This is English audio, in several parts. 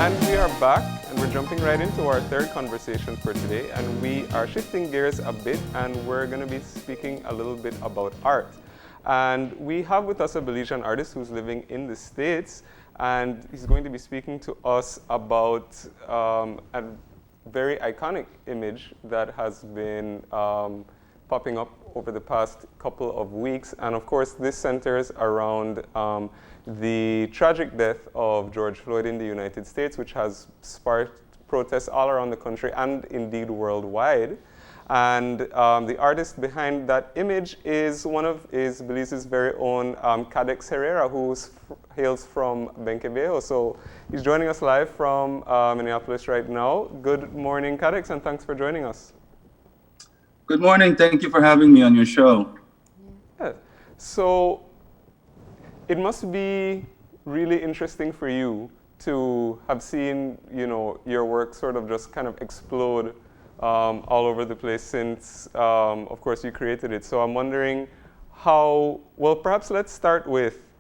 And we are back, and we're jumping right into our third conversation for today, and we are shifting gears a bit, and we're going to be speaking a little bit about art. And we have with us a Belizean artist who's living in the States, and he's going to be speaking to us about a very iconic image that has been popping up over the past couple of weeks. And of course, this centers around the tragic death of George Floyd in the United States, which has sparked protests all around the country and indeed worldwide. And the artist behind that image is Belize's very own Cadex Herrera, who hails from Benque Viejo. So he's joining us live from Minneapolis right now. Good morning, Cadex, and thanks for joining us. Good morning. Thank you for having me on your show. Yeah. So it must be really interesting for you to have seen, your work sort of just kind of explode all over the place since, of course, you created it. So I'm wondering perhaps let's start with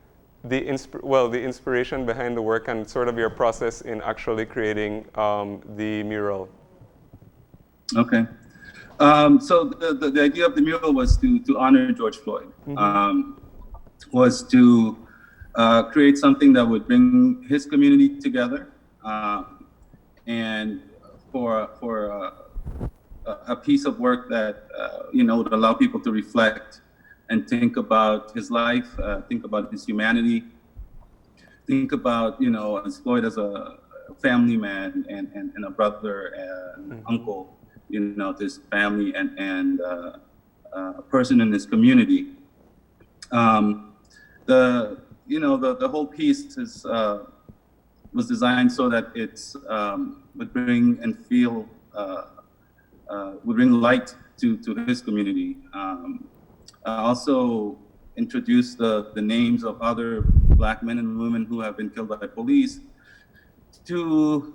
the inspiration behind the work and sort of your process in actually creating the mural. Okay. So the idea of the mural was to honor George Floyd, was to create something that would bring his community together, and for a piece of work that would allow people to reflect and think about his life, think about his humanity, think about as Floyd as a family man and a brother and uncle. To his family and a person in his community. The whole piece was designed so that it's would bring and feel would bring light to his community. I also introduced the names of other Black men and women who have been killed by police to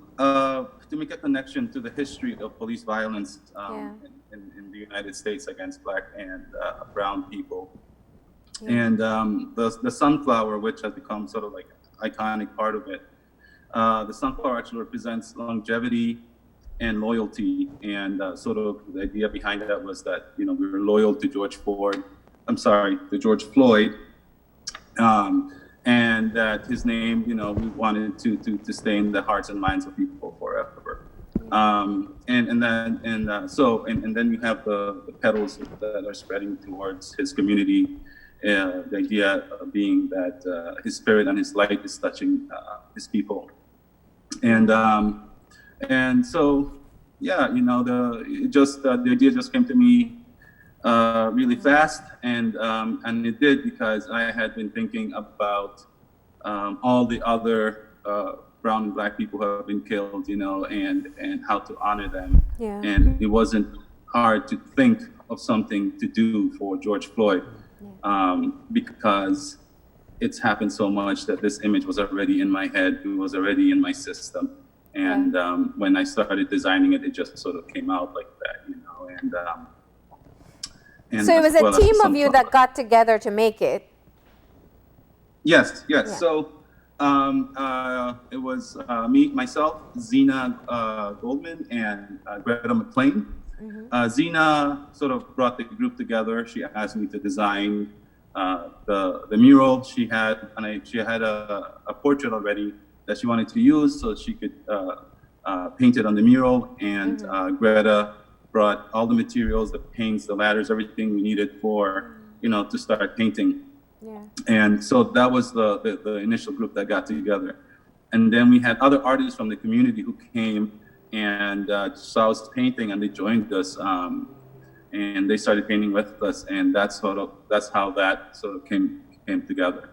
make a connection to the history of police violence in the United States against Black and brown people. Yeah. And the sunflower, which has become sort of like an iconic part of it. The sunflower actually represents longevity and loyalty. And sort of the idea behind that was that, we were loyal to George Floyd. And that his name, we wanted to stay in the hearts and minds of people forever. And then you have the petals that are spreading towards his community. The idea being that his spirit and his light is touching his people. And so, the idea just came to me really fast, and it did because I had been thinking about all the other brown and Black people who have been killed, and how to honor them. Yeah. And it wasn't hard to think of something to do for George Floyd, because it's happened so much that this image was already in my head, it was already in my system. And when I started designing it, it just sort of came out like that, and so it was a team of you that got together to make it? Yes. Yeah. So it was myself, Zena Goldman, and Greta McLean. Zena sort of brought the group together. She asked me to design the mural. She had a portrait already that she wanted to use, so she could paint it on the mural. And Greta brought all the materials, the paints, the ladders, everything we needed for to start painting. Yeah. And so that was the initial group that got together. And then we had other artists from the community who came and saw us painting, and they joined us, and they started painting with us, and that's how that sort of came together.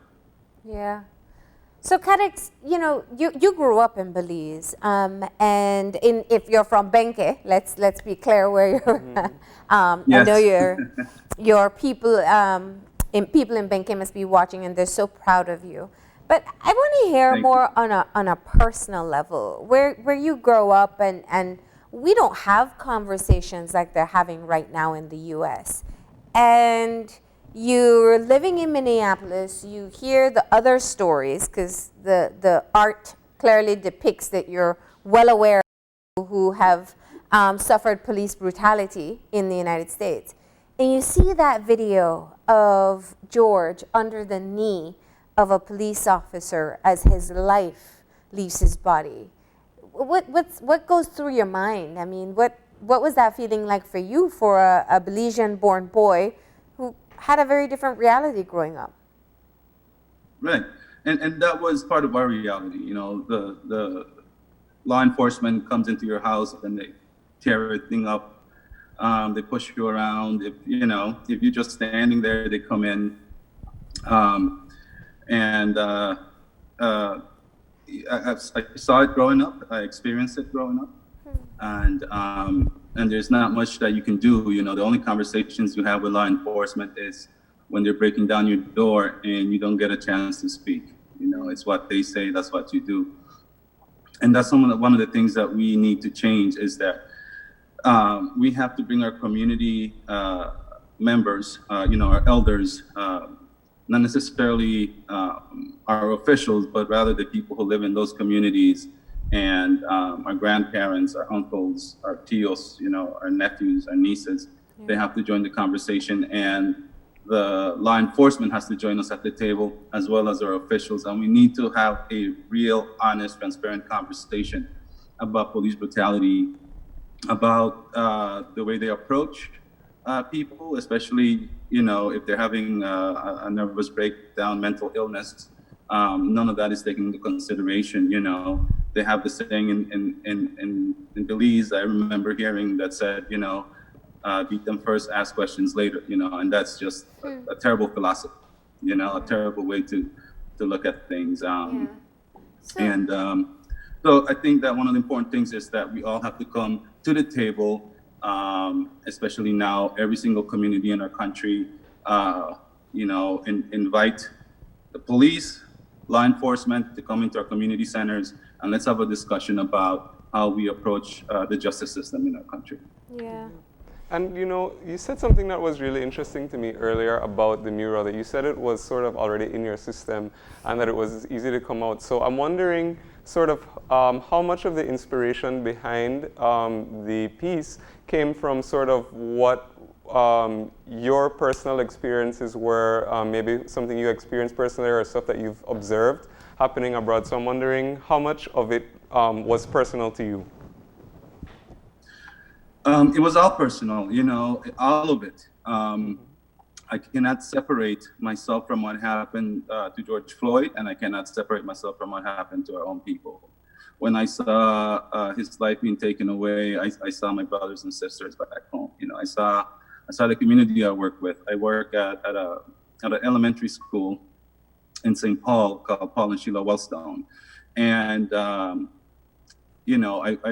Yeah. So Cadex, you grew up in Belize, and if you're from Benque, let's be clear where you're. Yes. I know your people in Benque must be watching, and they're so proud of you. But I want to hear more on a personal level, where you grow up, and we don't have conversations like they're having right now in the U.S. And you're living in Minneapolis, you hear the other stories, because the art clearly depicts that you're well aware of who have suffered police brutality in the United States. And you see that video of George under the knee of a police officer as his life leaves his body. What goes through your mind? I mean, what was that feeling like for you, for a Belizean-born boy who had a very different reality growing up? Right, and that was part of our reality. You know, the law enforcement comes into your house and they tear everything up. They push you around. If you're just standing there, they come in, and I saw it growing up. I experienced it growing up, and there's not much that you can do. You know, the only conversations you have with law enforcement is when they're breaking down your door and you don't get a chance to speak. You know, it's what they say, that's what you do. And that's one of the things that we need to change, is that we have to bring our community members, our elders, not necessarily our officials, but rather the people who live in those communities, and our grandparents, our uncles, our tios, our nephews, our nieces. Yeah. They have to join the conversation, and the law enforcement has to join us at the table, as well as our officials. And we need to have a real, honest, transparent conversation about police brutality, about the way they approach people, especially, if they're having a nervous breakdown, mental illness. None of that is taken into consideration. They have the saying in Belize, I remember hearing, that said, beat them first, ask questions later, and that's just a terrible philosophy, a terrible way to look at things. So I think that one of the important things is that we all have to come to the table, especially now, every single community in our country, invite the police, law enforcement to come into our community centers, and let's have a discussion about how we approach the justice system in our country. Yeah. And you said something that was really interesting to me earlier about the mural, that you said it was sort of already in your system and that it was easy to come out. So I'm wondering sort of how much of the inspiration behind the piece came from sort of what your personal experiences were, maybe something you experienced personally or stuff that you've observed happening abroad. So I'm wondering how much of it was personal to you. It was all personal, all of it. I cannot separate myself from what happened to George Floyd, and I cannot separate myself from what happened to our own people. When I saw his life being taken away, I saw my brothers and sisters back home. I saw the community I work with. I work at an elementary school in St. Paul called Paul and Sheila Wellstone, and I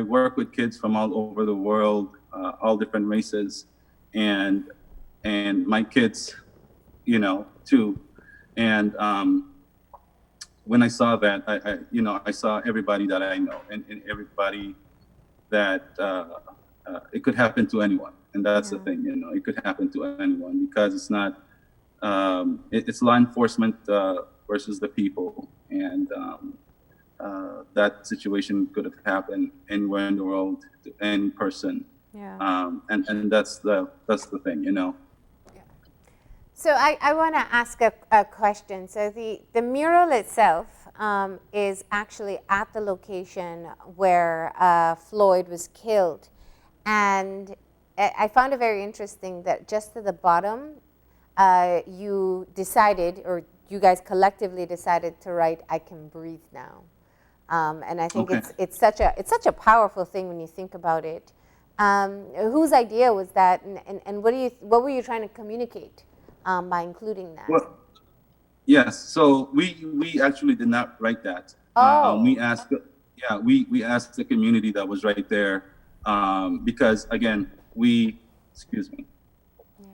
work with kids from all over the world, all different races, and my kids, too. And when I saw that, I saw everybody that I know, and everybody that it could happen to anyone. And that's the thing, it could happen to anyone, because it's not, it's law enforcement versus the people. And that situation could have happened anywhere in the world to any person. Yeah. And that's the thing, Yeah. So I want to ask a question. So the mural itself is actually at the location where Floyd was killed. And I found it very interesting that just at the bottom, you decided, or you guys collectively decided to write, "I can breathe now." And I think it's such a powerful thing when you think about it. Whose idea was that, and what were you trying to communicate by including that? Well, yes. So we actually did not write that. Oh. We asked the community that was right there, because again, excuse me. Yeah.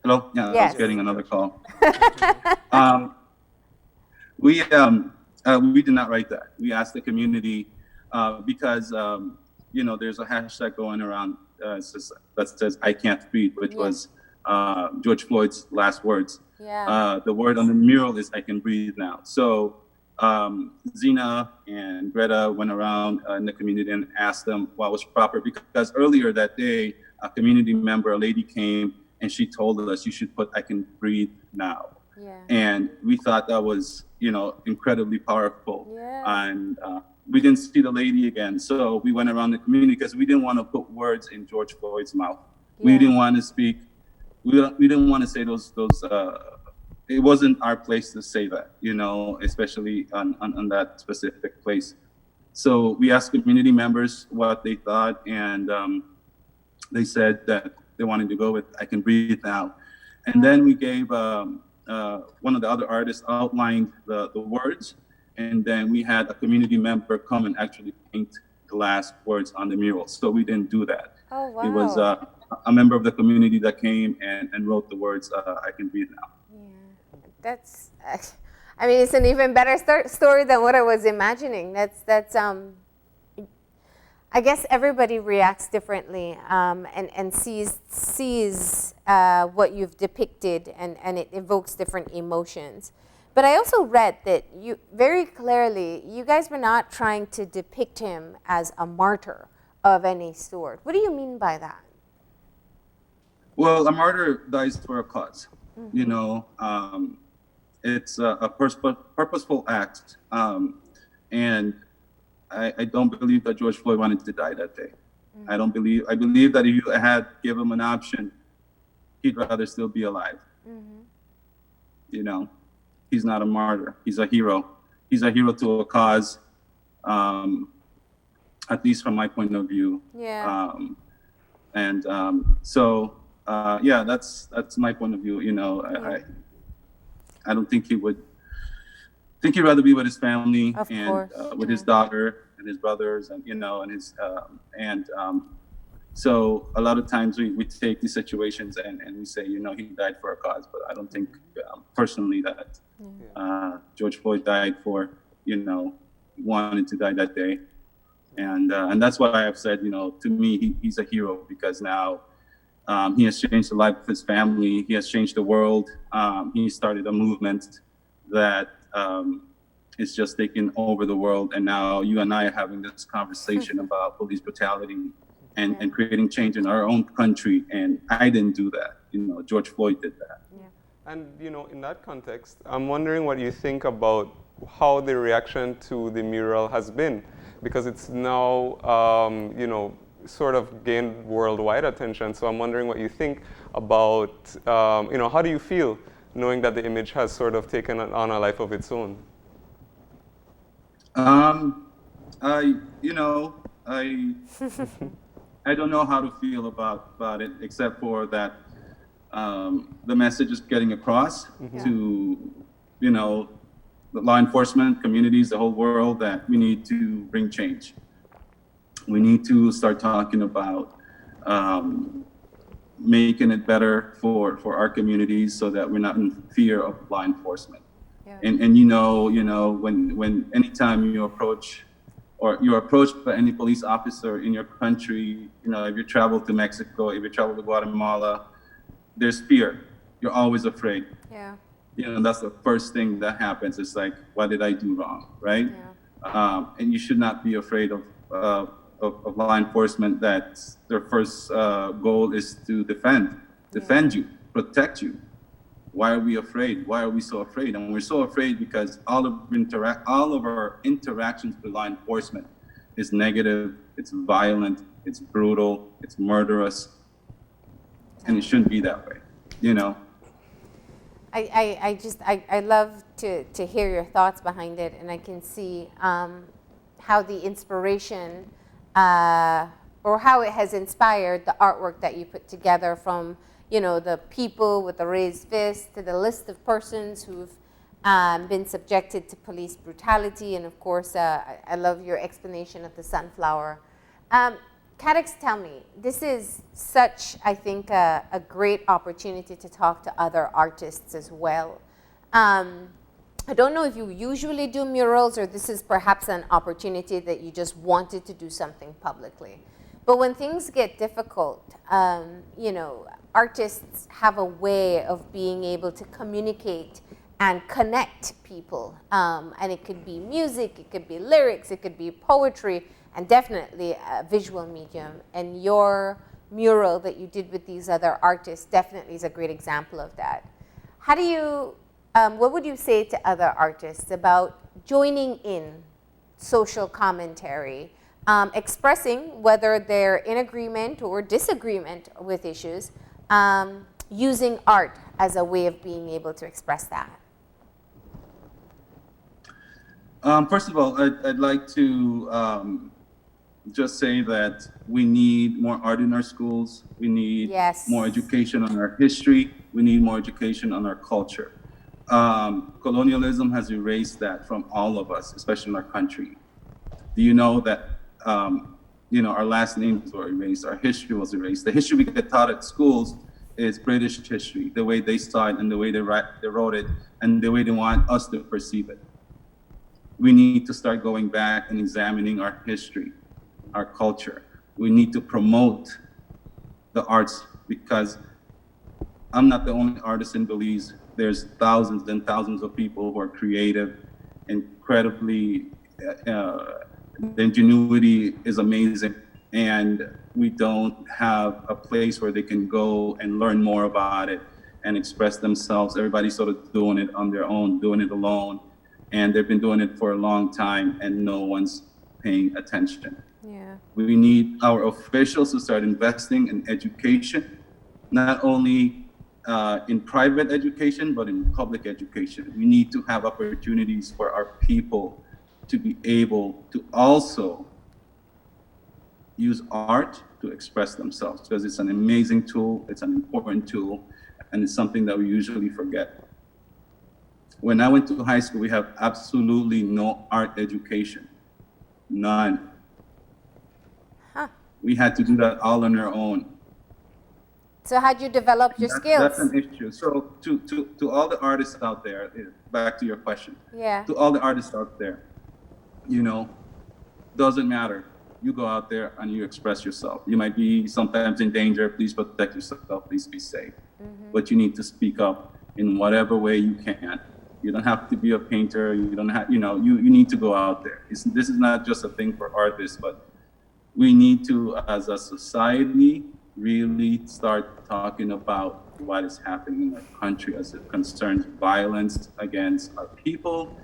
Hello? Yeah, yes. I was getting another call. We did not write that. We asked the community because there's a hashtag going around that says "I can't breathe," which was George Floyd's last words. Yeah. The word on the mural is "I can breathe now." So Zena and Greta went around in the community and asked them what was proper, because earlier that day, a community member, a lady came and she told us, you should put "I can breathe now." Yeah. And we thought that was, incredibly powerful. Yeah. And we didn't see the lady again. So we went around the community because we didn't want to put words in George Floyd's mouth. Yeah. We didn't want to speak. We didn't want to say those it wasn't our place to say that, especially on that specific place. So we asked community members what they thought, and they said that they wanted to go with "I Can Breathe Now." And then we gave one of the other artists outlined the words, and then we had a community member come and actually paint the last words on the mural. So we didn't do that. Oh, wow. It was a member of the community that came and wrote the words "I Can Breathe Now." That's, it's an even better story than what I was imagining. That's I guess everybody reacts differently and sees what you've depicted, and it evokes different emotions. But I also read that you very clearly, you guys were not trying to depict him as a martyr of any sort. What do you mean by that? Well, a martyr dies for a cause. Mm-hmm. It's a purposeful act. And I don't believe that George Floyd wanted to die that day. Mm-hmm. I believe that if you had given him an option, he'd rather still be alive. Mm-hmm. He's not a martyr. He's a hero. He's a hero to a cause, at least from my point of view. Yeah. That's my point of view. Yeah. I don't think he would. Think he'd rather be with his family with his daughter and his brothers, and so a lot of times we take these situations and we say, he died for a cause, but I don't think personally that George Floyd died for, wanted to die that day, and that's why I have said, to me he's a hero, because now he has changed the life of his family. He has changed the world. He started a movement that is just taking over the world. And now you and I are having this conversation about police brutality and creating change in our own country. And I didn't do that. George Floyd did that. Yeah. And, in that context, I'm wondering what you think about how the reaction to the mural has been, because it's now, sort of gained worldwide attention. So I'm wondering what you think about, how do you feel knowing that the image has sort of taken on a life of its own? I don't know how to feel about it, except for that the message is getting across to, the law enforcement, communities, the whole world, that we need to bring change. We need to start talking about making it better for our communities, so that we're not in fear of law enforcement. Yeah. And when anytime you approach, or you're approached by any police officer in your country, if you travel to Mexico, if you travel to Guatemala, there's fear. You're always afraid. Yeah. That's the first thing that happens. It's like, what did I do wrong, right? Yeah. And you should not be afraid of law enforcement. That their first goal is to defend you, protect you. Why are we afraid? Why are we so afraid? And we're so afraid because all of our interactions with law enforcement is negative, it's violent, it's brutal, it's murderous, and it shouldn't be that way, I love to hear your thoughts behind it, and I can see how the inspiration or how it has inspired the artwork that you put together, from the people with the raised fist to the list of persons who've been subjected to police brutality, and of course I love your explanation of the sunflower. Cadix, tell me, this is such, I think, a great opportunity to talk to other artists as well. I don't know if you usually do murals, or this is perhaps an opportunity that you just wanted to do something publicly. But when things get difficult, artists have a way of being able to communicate and connect people. And it could be music, it could be lyrics, it could be poetry, and definitely a visual medium. And your mural that you did with these other artists definitely is a great example of that. How do you, what would you say to other artists about joining in social commentary, expressing whether they're in agreement or disagreement with issues, using art as a way of being able to express that? First of all, I'd like to just say that we need more art in our schools. We need more education on our history. We need more education on our culture. Colonialism has erased that from all of us, especially in our country. Do you know that our last names were erased, our history was erased. The history we get taught at schools is British history, the way they saw it and the way they wrote it and the way they want us to perceive it. We need to start going back and examining our history, our culture. We need to promote the arts, because I'm not the only artist in Belize. There's thousands and thousands of people who are creative, incredibly, the ingenuity is amazing. And we don't have a place where they can go and learn more about it and express themselves. Everybody's sort of doing it on their own, doing it alone. And they've been doing it for a long time and no one's paying attention. Yeah. We need our officials to start investing in education, not only in private education, but in public education. We need to have opportunities for our people to be able to also use art to express themselves, because it's an amazing tool, it's an important tool, and it's something that we usually forget. When I went to high school, we have absolutely no art education, none. Huh. We had to do that all on our own. So how'd you develop your skills? That's an issue. So to all the artists out there, back to your question, to all the artists out there, doesn't matter. You go out there and you express yourself. You might be sometimes in danger. Please protect yourself. Please be safe. Mm-hmm. But you need to speak up in whatever way you can. You don't have to be a painter. You don't have, you need to go out there. This is not just a thing for artists, but we need to, as a society, really start talking about what is happening in our country as it concerns violence against our people.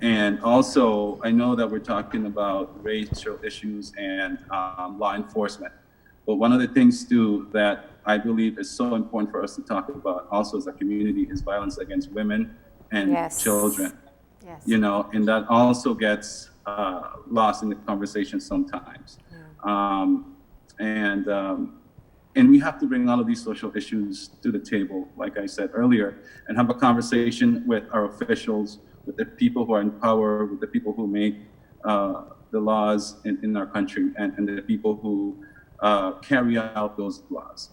And also, I know that we're talking about racial issues and law enforcement. But one of the things, too, that I believe is so important for us to talk about also as a community is violence against women and children. Yes. And that also gets lost in the conversation sometimes. Yeah. And we have to bring all of these social issues to the table, like I said earlier, and have a conversation with our officials, with the people who are in power, with the people who make the laws in our country, and the people who carry out those laws,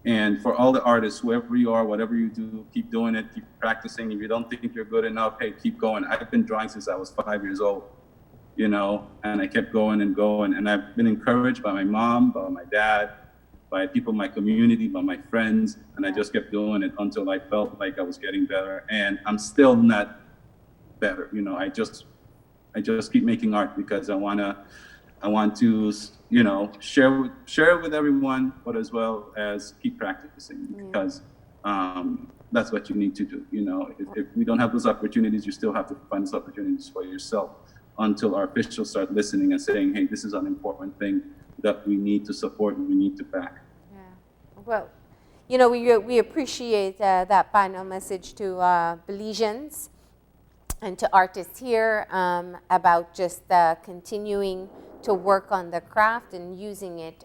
And for all the artists, whoever you are, whatever you do, keep doing it, keep practicing. If you don't think you're good enough, hey, keep going. I've been drawing since I was 5 years old, and I kept going and going. And I've been encouraged by my mom, by my dad, by people in my community, by my friends, and I just kept doing it until I felt like I was getting better. And I'm still not better, I just keep making art because I want to, share it with everyone, but as well as keep practicing, because that's what you need to do. If we don't have those opportunities, you still have to find those opportunities for yourself until our officials start listening and saying, hey, this is an important thing that we need to support and we need to back. Yeah. Well, we appreciate that final message to Belizeans and to artists here about just continuing to work on the craft and using it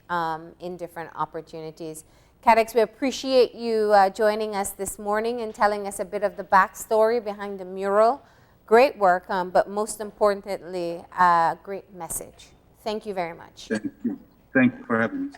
in different opportunities. Cadix, we appreciate you joining us this morning and telling us a bit of the backstory behind the mural. Great work, but most importantly, a great message. Thank you very much. Thank you. Thank you for having me.